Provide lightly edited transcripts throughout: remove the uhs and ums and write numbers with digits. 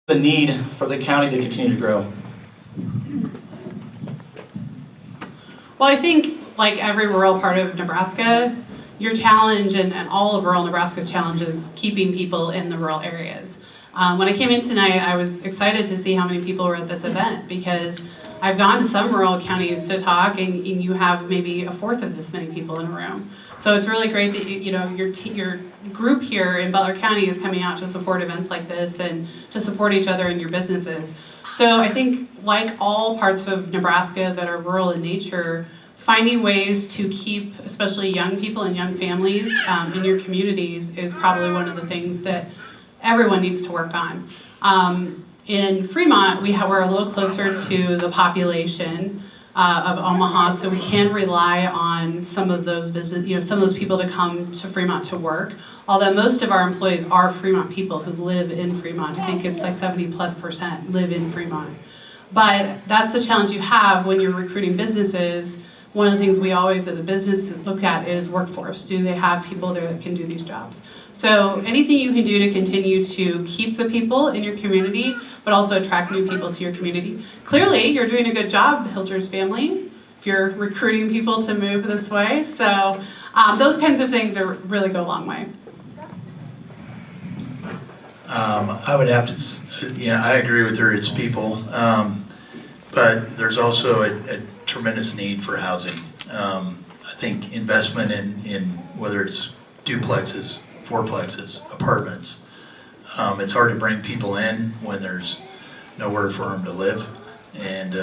the need for the county to continue to grow? Well, I think like every rural part of Nebraska, your challenge and all of rural Nebraska's challenge is keeping people in the rural areas. When I came in tonight, I was excited to see how many people were at this event because I've gone to some rural counties to talk, and you have maybe a fourth of this many people in a room. So it's really great that your group here in Butler County is coming out to support events like this and to support each other in your businesses. So I think, like all parts of Nebraska that are rural in nature, finding ways to keep especially young people and young families in your communities is probably one of the things that everyone needs to work on. In Fremont, we're a little closer to the population of Omaha, so we can rely on some of those some of those people to come to Fremont to work. Although most of our employees are Fremont people who live in Fremont. I think it's like 70+% live in Fremont. But that's the challenge you have when you're recruiting businesses. One of the things we always as a business look at is workforce. Do they have people there that can do these jobs? So anything you can do to continue to keep the people in your community, but also attract new people to your community. Clearly, you're doing a good job, Hilger's family, if you're recruiting people to move this way. So those kinds of things really go a long way. I would have to, I agree with her, it's people. But there's also a tremendous need for housing. I think investment in whether it's duplexes, fourplexes, apartments, it's hard to bring people in when there's nowhere for them to live. And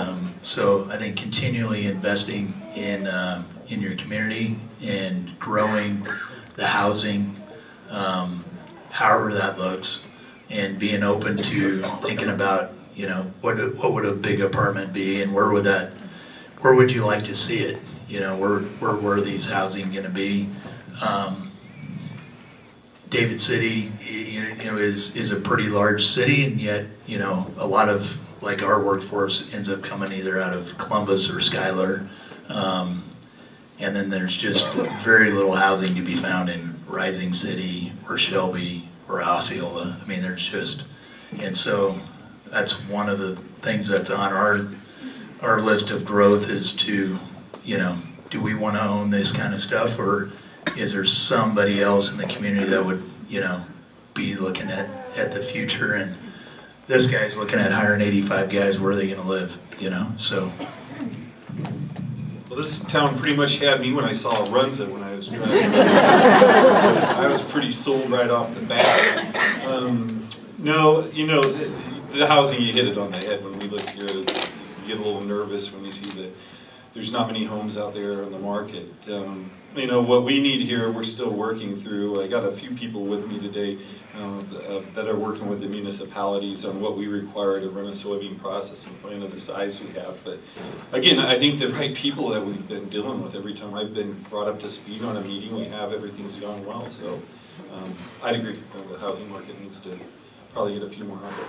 so I think continually investing in your community and growing the housing, however that looks, and being open to thinking about, what would a big apartment be, and where would you like to see it? Where these housing going to be? David City, is a pretty large city, and yet, a lot of like our workforce ends up coming either out of Columbus or Schuyler, and then there's just very little housing to be found in Rising City or Shelby or Osceola. I mean, and so that's one of the things that's on our list of growth is to, do we want to own this kind of stuff, or is there somebody else in the community that would, be looking at the future? And this guy's looking at hiring 85 guys. Where are they going to live? So. Well, this town pretty much had me when I saw Runza when I was driving. I was pretty sold right off the bat. No, the housing, you hit it on the head when we look here. You get a little nervous when you see that there's not many homes out there on the market. What we need here, we're still working through. I got a few people with me today that are working with the municipalities on what we require to run a soybean processing plant of the size we have. But again, I think the right people that we've been dealing with, every time I've been brought up to speed on a meeting we have, everything's gone well. So I'd agree. The housing market needs to probably get a few more out there.